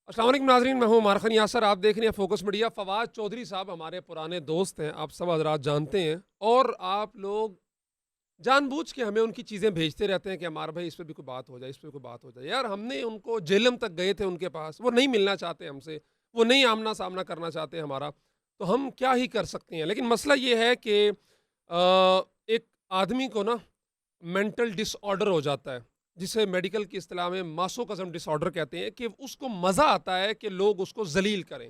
السلام علیکم ناظرین، میں ہوں مارخن یاسر، آپ دیکھ رہے ہیں فوکس میڈیا۔ فواد چودھری صاحب ہمارے پرانے دوست ہیں، آپ سب حضرات جانتے ہیں، اور آپ لوگ جان بوجھ کے ہمیں ان کی چیزیں بھیجتے رہتے ہیں کہ ہمارا بھائی اس پہ بھی کوئی بات ہو جائے، اس پہ کوئی بات ہو جائے۔ یار ہم نے ان کو جیلم تک گئے تھے، ان کے پاس وہ نہیں ملنا چاہتے ہم سے، وہ نہیں آمنا سامنا کرنا چاہتے ہمارا، تو ہم کیا ہی کر سکتے ہیں۔ لیکن مسئلہ یہ ہے کہ ایک آدمی کو نا مینٹل ڈس آرڈر ہو جاتا ہے، جسے میڈیکل کی اصطلاح میں ماسوکزم ڈس آرڈر کہتے ہیں، کہ اس کو مزہ آتا ہے کہ لوگ اس کو ذلیل کریں،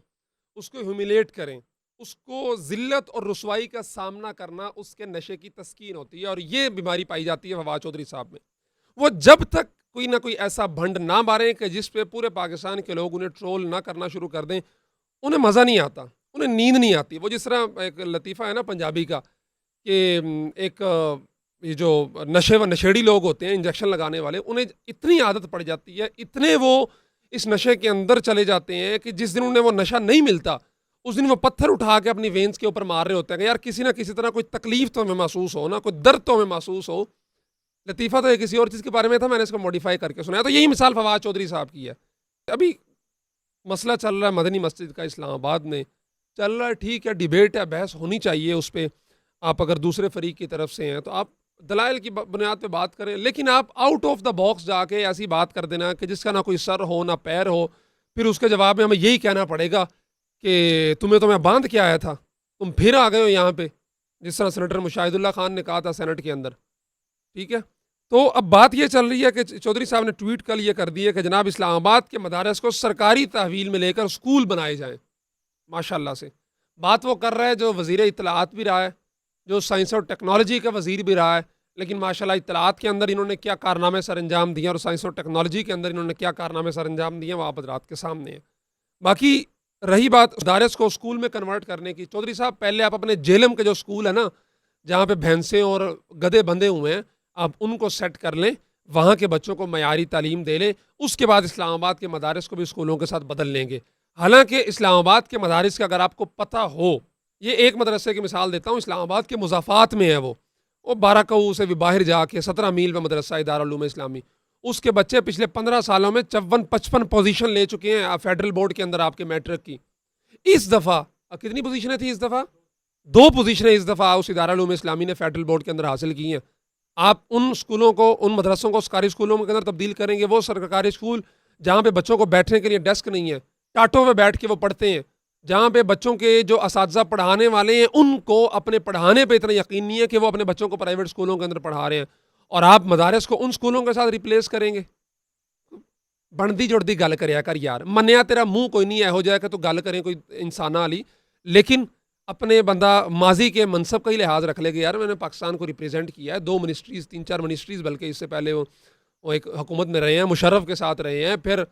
اس کو ہیومیلیٹ کریں، اس کو ذلت اور رسوائی کا سامنا کرنا اس کے نشے کی تسکین ہوتی ہے، اور یہ بیماری پائی جاتی ہے فواد چودھری صاحب میں۔ وہ جب تک کوئی نہ کوئی ایسا بھنڈ نہ ماریں کہ جس پہ پورے پاکستان کے لوگ انہیں ٹرول نہ کرنا شروع کر دیں، انہیں مزہ نہیں آتا، انہیں نیند نہیں آتی۔ وہ جس طرح ایک لطیفہ ہے نا پنجابی کا، کہ ایک یہ جو نشے و نشیڑی لوگ ہوتے ہیں، انجیکشن لگانے والے، انہیں اتنی عادت پڑ جاتی ہے، اتنے وہ اس نشے کے اندر چلے جاتے ہیں کہ جس دن انہیں وہ نشہ نہیں ملتا، اس دن وہ پتھر اٹھا کے اپنی وینز کے اوپر مار رہے ہوتے ہیں کہ یار کسی نہ کسی طرح کوئی تکلیف تو ہمیں محسوس ہو نا، کوئی درد تو ہمیں محسوس ہو۔ لطیفہ تو یہ کسی اور چیز کے بارے میں تھا، میں نے اس کو موڈیفائی کر کے سنایا۔ تو یہی مثال فواد چودھری صاحب کی ہے۔ ابھی مسئلہ چل رہا ہے مدنی مسجد کا اسلام آباد میں، چل رہا ہے، ٹھیک ہے، ڈیبیٹ ہے، بحث ہونی چاہیے اس پہ۔ آپ اگر دوسرے فریق کی طرف سے ہیں تو آپ دلائل کی بنیاد پہ بات کریں، لیکن آپ آؤٹ آف دا باکس جا کے ایسی بات کر دینا کہ جس کا نہ کوئی سر ہو نہ پیر ہو، پھر اس کے جواب میں ہمیں یہی کہنا پڑے گا کہ تمہیں تو میں باندھ کے آیا تھا، تم پھر آ گئے ہو یہاں پہ، جس طرح سینیٹر مشاہد اللہ خان نے کہا تھا سینٹ کے اندر، ٹھیک ہے۔ تو اب بات یہ چل رہی ہے کہ چودھری صاحب نے ٹویٹ کل یہ کر دی ہے کہ جناب اسلام آباد کے مدارس کو سرکاری تحویل میں لے کر اسکول بنائے جائیں۔ ماشاءاللہ سے بات وہ کر رہا ہے جو وزیر اطلاعات بھی رہا ہے، جو سائنس اور ٹیکنالوجی کا وزیر بھی رہا ہے، لیکن ماشاءاللہ اطلاعات کے اندر انہوں نے کیا کارنامے سر انجام دیے اور سائنس اور ٹیکنالوجی کے اندر انہوں نے کیا کارنامے سر انجام دیے، وہ آپ حضرات کے سامنے ہیں۔ باقی رہی بات مدارس کو اسکول میں کنورٹ کرنے کی، چودھری صاحب پہلے آپ اپنے جیلم کے جو اسکول ہے نا، جہاں پہ بھینسیں اور گدھے بندھے ہوئے ہیں، آپ ان کو سیٹ کر لیں، وہاں کے بچوں کو معیاری تعلیم دے لیں، اس کے بعد اسلام آباد کے مدارس کو بھی اسکولوں کے ساتھ بدل لیں گے۔ حالانکہ اسلام آباد کے مدارس کا اگر آپ کو پتہ ہو، یہ ایک مدرسے کی مثال دیتا ہوں، اسلام آباد کے مضافات میں ہے، وہ 12 کوہ سے بھی باہر جا کے 17 میل میں مدرسہ دارالعلوم اسلامی، اس کے بچے پچھلے 15 سالوں میں 54-55 پوزیشن لے چکے ہیں فیڈرل بورڈ کے اندر آپ کے میٹرک کی۔ اس دفعہ کتنی پوزیشنیں تھیں؟ اس دفعہ 2 پوزیشنیں اس دفعہ اس ادارہ اسلامی نے فیڈرل بورڈ کے اندر حاصل کی ہیں۔ آپ ان اسکولوں کو، ان مدرسوں کو سرکاری اسکولوں کے اندر تبدیل کریں گے، وہ سرکاری اسکول جہاں پہ بچوں کو بیٹھنے کے لیے ڈیسک نہیں ہے، ٹاٹوں پہ بیٹھ کے وہ پڑھتے ہیں، جہاں پہ بچوں کے جو اساتذہ پڑھانے والے ہیں ان کو اپنے پڑھانے پہ اتنا یقین نہیں ہے کہ وہ اپنے بچوں کو پرائیویٹ اسکولوں کے اندر پڑھا رہے ہیں، اور آپ مدارس کو ان اسکولوں کے ساتھ ریپلیس کریں گے۔ بندی جڑتی گل کریا کر یار، منیا تیرا منہ کوئی نہیں ہو جائے کہ تو گل کریں کوئی انسانہ والی، لیکن اپنے بندہ ماضی کے منصب کا ہی لحاظ رکھ لے گا، یار میں نے پاکستان کو ریپریزنٹ کیا ہے، 2 منسٹریز 3-4 منسٹریز، بلکہ اس سے پہلے وہ ایک حکومت میں رہے ہیں، مشرف کے ساتھ رہے ہیں، پھر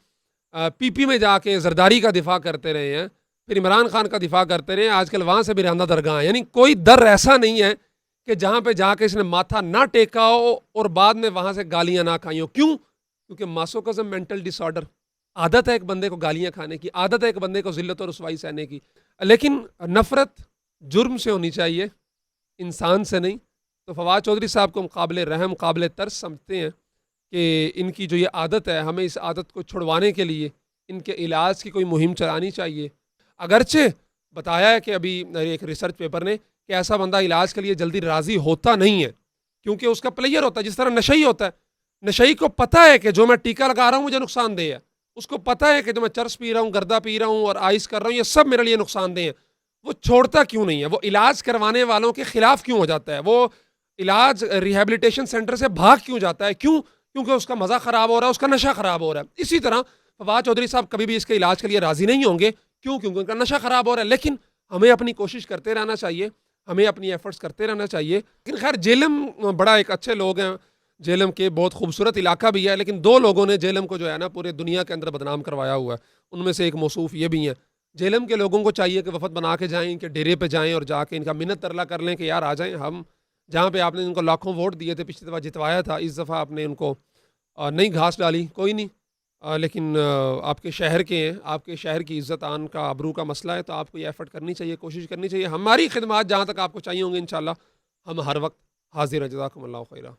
پی پی میں جا کے زرداری کا دفاع کرتے رہے ہیں، پھر عمران خان کا دفاع کرتے رہے ہیں، آج کل وہاں سے بھی راندہ درگاہ ہیں۔ یعنی کوئی در ایسا نہیں ہے کہ جہاں پہ جا کے اس نے ماتھا نہ ٹیکا ہو اور بعد میں وہاں سے گالیاں نہ کھائی ہو۔ کیوں؟ کیونکہ ماسوکزم مینٹل ڈس آرڈر، عادت ہے ایک بندے کو گالیاں کھانے کی، عادت ہے ایک بندے کو ذلت اور رسوائی سہنے کی، لیکن نفرت جرم سے ہونی چاہیے، انسان سے نہیں۔ تو فواد چودھری صاحب کو ہم قابل رحم، قابل ترس سمجھتے ہیں کہ ان کی جو یہ عادت ہے، ہمیں اس عادت کو چھڑوانے کے لیے ان کے علاج کی کوئی مہم چلانی چاہیے۔ اگرچہ بتایا ہے کہ ابھی ایک ریسرچ پیپر نے کہ ایسا بندہ علاج کے لیے جلدی راضی ہوتا نہیں ہے، کیونکہ اس کا پلیئر ہوتا ہے، جس طرح نشئی ہوتا ہے۔ نشئی کو پتہ ہے کہ جو میں ٹیکہ لگا رہا ہوں مجھے نقصان دہ ہے، اس کو پتہ ہے کہ جو میں چرس پی رہا ہوں، گردہ پی رہا ہوں اور آئس کر رہا ہوں، یہ سب میرے لیے نقصان دہ ہیں۔ وہ چھوڑتا کیوں نہیں ہے؟ وہ علاج کروانے والوں کے خلاف کیوں ہو جاتا ہے؟ وہ علاج ریہیبلیٹیشن سینٹر سے بھاگ کیوں جاتا ہے؟ کیوں؟ کیونکہ اس کا مزہ خراب ہو رہا ہے، اس کا نشہ خراب ہو رہا ہے۔ اسی طرح فواد چودھری صاحب کبھی بھی اس کے علاج کے لیے راضی نہیں ہوں گے، کیوں؟ کیونکہ ان کا نشہ خراب ہو رہا ہے۔ لیکن ہمیں اپنی کوشش کرتے رہنا چاہیے، ہمیں اپنی ایفرٹس کرتے رہنا چاہیے۔ لیکن خیر جیلم بڑا ایک اچھے لوگ ہیں، جیلم کے بہت خوبصورت علاقہ بھی ہے، لیکن 2 لوگوں نے جیلم کو جو ہے نا پورے دنیا کے اندر بدنام کروایا ہوا ہے، ان میں سے ایک موصوف یہ بھی ہیں۔ جیلم کے لوگوں کو چاہیے کہ وفد بنا کے جائیں، ان کے ڈیرے پہ جائیں اور جا کے ان کا منت ترلا کر لیں کہ یار آ جائیں، ہم جہاں پہ آپ نے ان کو لاکھوں ووٹ دیے تھے، پچھلی دفعہ جتوایا تھا، اس دفعہ آپ نے ان کو نہیں گھاس ڈالی، کوئی نہیں، لیکن آپ کے شہر کے ہیں، آپ کے شہر کی عزت آن کا آبرو کا مسئلہ ہے، تو آپ کو یہ ایفرٹ کرنی چاہیے، کوشش کرنی چاہیے۔ ہماری خدمات جہاں تک آپ کو چاہیے ہوں گے انشاءاللہ ہم ہر وقت حاضر ہیں۔ جزاکم اللہ خیرہ۔